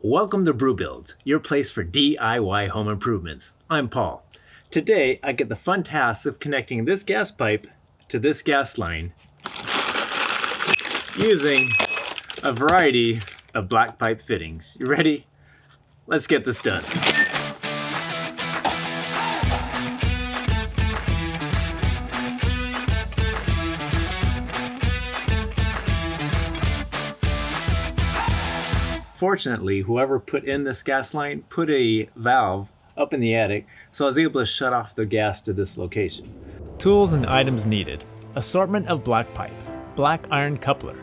Welcome to Brew Builds, your place for DIY home improvements. I'm Paul. Today, I get the fun task of connecting this gas pipe to this gas line using a variety of black pipe fittings. You ready? Let's get this done. Fortunately, whoever put in this gas line put a valve up in the attic, so I was able to shut off the gas to this location. Tools and items needed: assortment of black pipe, black iron coupler,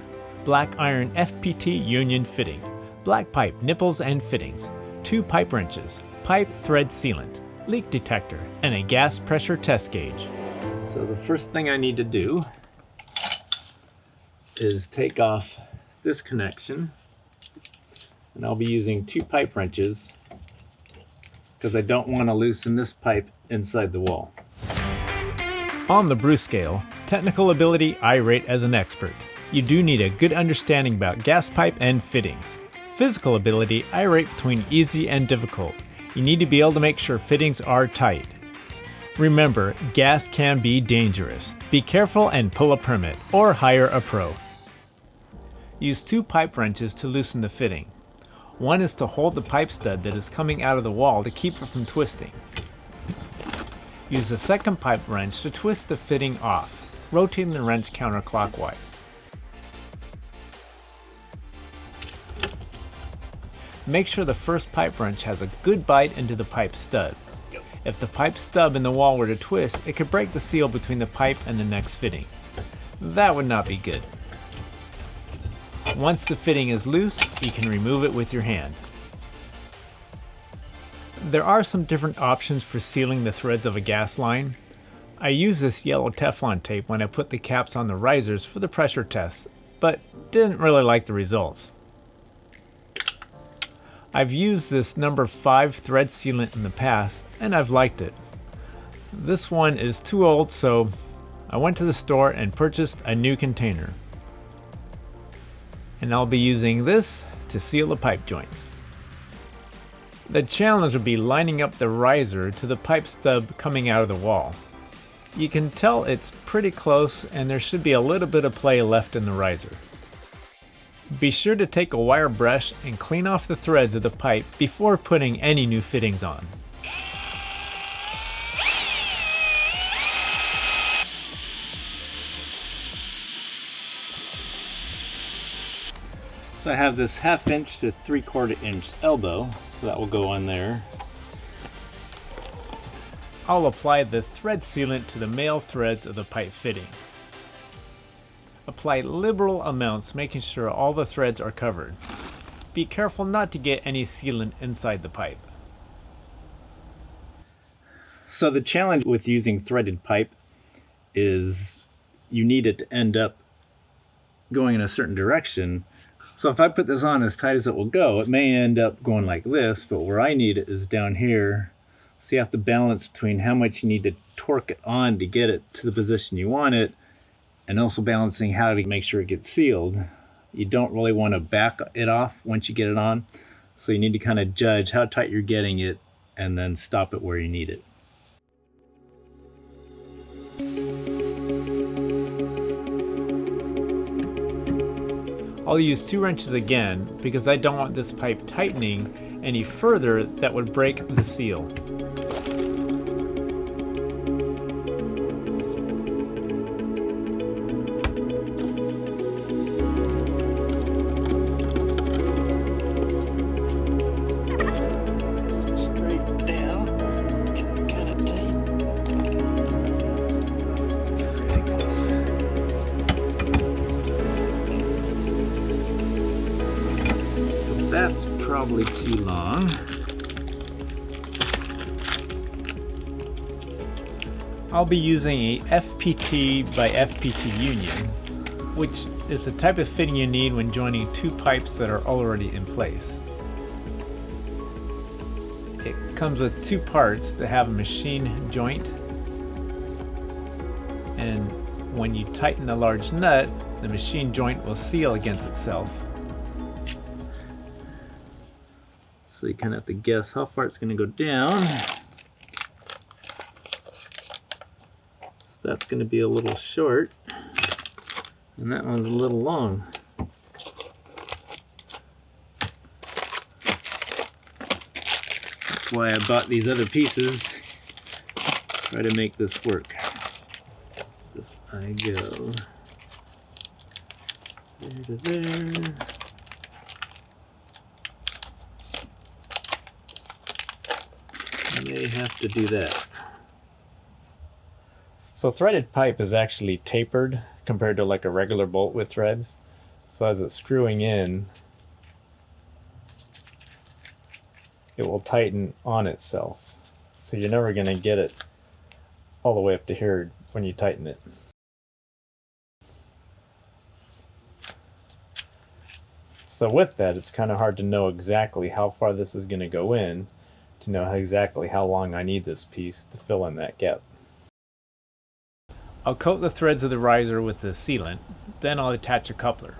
black iron FPT Union Fitting, black pipe nipples and fittings, 2 pipe wrenches, pipe thread sealant, leak detector, and a gas pressure test gauge. So the first thing I need to do is take off this connection. And I'll be using 2 pipe wrenches because I don't want to loosen this pipe inside the wall. On the brew scale, technical ability, I rate as an expert. You do need a good understanding about gas pipe and fittings. Physical ability, I rate between easy and difficult. You need to be able to make sure fittings are tight. Remember, gas can be dangerous. Be careful and pull a permit or hire a pro. Use 2 pipe wrenches to loosen the fitting. One is to hold the pipe stud that is coming out of the wall to keep it from twisting. Use the second pipe wrench to twist the fitting off, rotating the wrench counterclockwise. Make sure the first pipe wrench has a good bite into the pipe stud. If the pipe stub in the wall were to twist, it could break the seal between the pipe and the next fitting. That would not be good. Once the fitting is loose, you can remove it with your hand. There are some different options for sealing the threads of a gas line. I use this yellow Teflon tape when I put the caps on the risers for the pressure test, but didn't really like the results. I've used this number 5 thread sealant in the past, and I've liked it. This one is too old, so I went to the store and purchased a new container. And I'll be using this to seal the pipe joints. The challenge will be lining up the riser to the pipe stub coming out of the wall. You can tell it's pretty close and there should be a little bit of play left in the riser. Be sure to take a wire brush and clean off the threads of the pipe before putting any new fittings on. So I have this 1/2 inch to 3/4 inch elbow, so that will go on there. I'll apply the thread sealant to the male threads of the pipe fitting. Apply liberal amounts, making sure all the threads are covered. Be careful not to get any sealant inside the pipe. So the challenge with using threaded pipe is you need it to end up going in a certain direction. So if I put this on as tight as it will go, it may end up going like this, but where I need it is down here. So you have to balance between how much you need to torque it on to get it to the position you want it, and also balancing how to make sure it gets sealed. You don't really want to back it off once you get it on, so you need to kind of judge how tight you're getting it and then stop it where you need it. I'll use 2 wrenches again because I don't want this pipe tightening any further that would break the seal. Straight down, kind of tight. It's pretty close. That's probably too long. I'll be using a FPT by FPT Union, which is the type of fitting you need when joining 2 pipes that are already in place. It comes with 2 parts that have a machine joint, and when you tighten a large nut, the machine joint will seal against itself. So you kind of have to guess how far it's going to go down. So that's going to be a little short, and that one's a little long. That's why I bought these other pieces. Try to make this work. So if I go there to there. I may have to do that. So threaded pipe is actually tapered compared to like a regular bolt with threads. So as it's screwing in, it will tighten on itself. So you're never going to get it all the way up to here when you tighten it. So with that, it's kind of hard to know exactly how far this is going to go in, to know exactly how long I need this piece to fill in that gap. I'll coat the threads of the riser with the sealant, then I'll attach a coupler.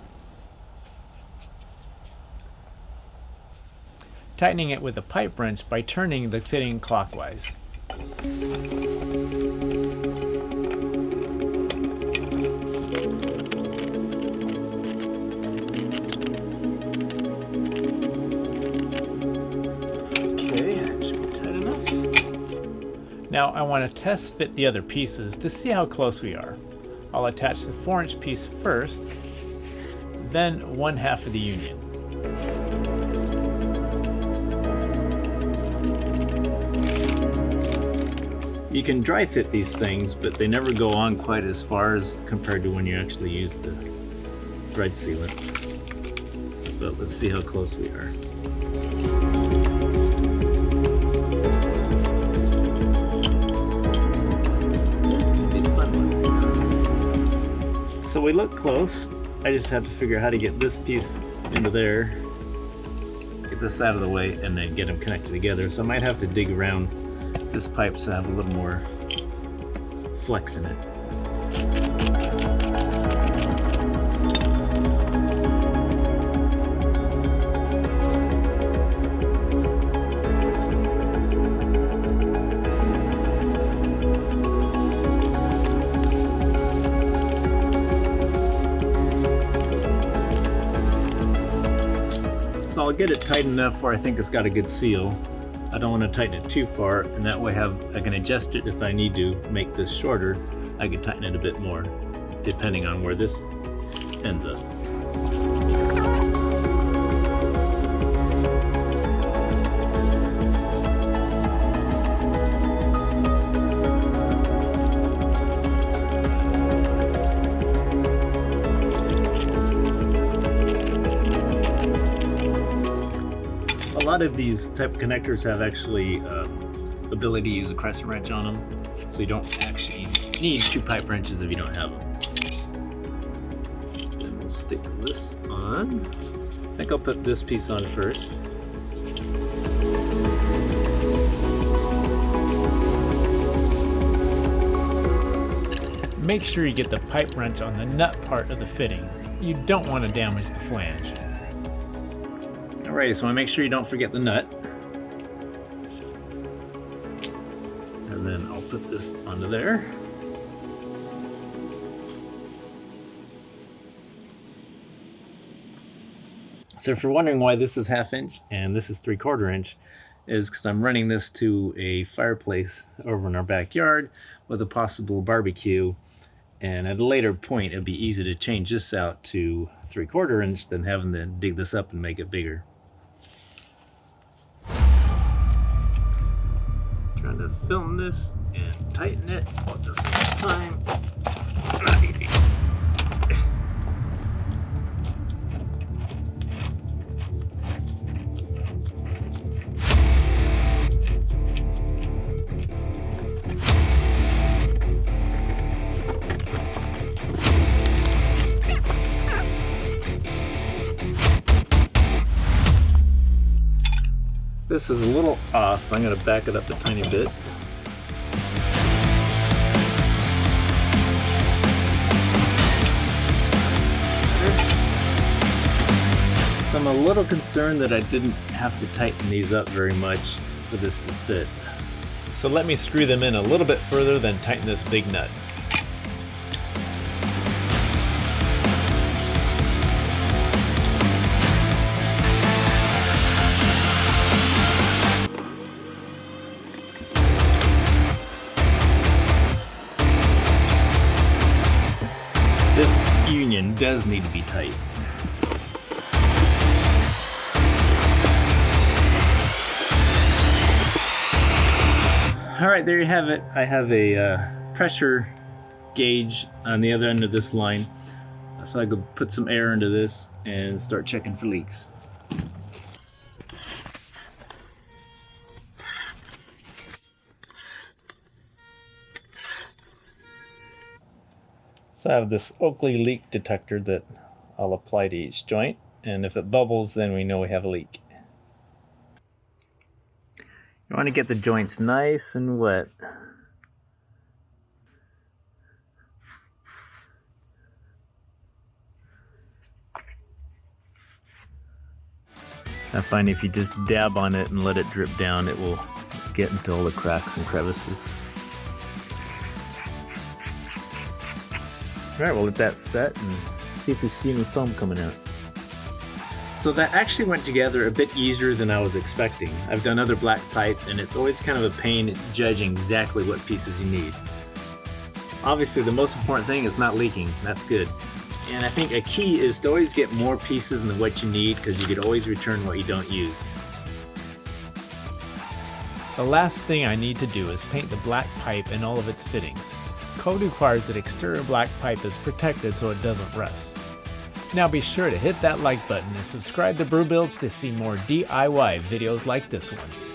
Tightening it with a pipe wrench by turning the fitting clockwise. Now I want to test fit the other pieces to see how close we are. I'll attach the 4-inch piece first, then 1/2 of the union. You can dry fit these things, but they never go on quite as far as compared to when you actually use the thread sealant. But let's see how close we are. So we look close. I just have to figure out how to get this piece into there, get this out of the way, and then get them connected together. So I might have to dig around this pipe to have a little more flex in it. So I'll get it tight enough where I think it's got a good seal. I don't want to tighten it too far, and that way I can adjust it if I need to make this shorter. I can tighten it a bit more, depending on where this ends up. A lot of these type of connectors have actually ability to use a crescent wrench on them, so you don't actually need 2 pipe wrenches if you don't have them. Then we'll stick this on. I think I'll put this piece on first. Make sure you get the pipe wrench on the nut part of the fitting. You don't want to damage the flange. Alright, so I want to make sure you don't forget the nut. And then I'll put this onto there. So if you're wondering why this is 1/2 inch and this is 3/4 inch, is because I'm running this to a fireplace over in our backyard with a possible barbecue, and at a later point it'd be easy to change this out to 3/4 inch than having to dig this up and make it bigger. Trying to film this and tighten it all at the same time. Not easy. This is a little off, so I'm going to back it up a tiny bit. Some a little concerned that I didn't have to tighten these up very much for this to fit. So let me screw them in a little bit further, then tighten this big nut. This union does need to be tight. Alright, there you have it. I have a pressure gauge on the other end of this line. So I could put some air into this and start checking for leaks. So I have this Oatey leak detector that I'll apply to each joint, and if it bubbles, then we know we have a leak. You want to get the joints nice and wet. I find if you just dab on it and let it drip down, it will get into all the cracks and crevices. Alright, we'll let that set and see if we see any foam coming out. So that actually went together a bit easier than I was expecting. I've done other black pipe and it's always kind of a pain judging exactly what pieces you need. Obviously the most important thing is not leaking, that's good. And I think a key is to always get more pieces than what you need, because you could always return what you don't use. The last thing I need to do is paint the black pipe and all of its fittings. Code requires that exterior black pipe is protected so it doesn't rust. Now be sure to hit that like button and subscribe to Brew Builds to see more DIY videos like this one.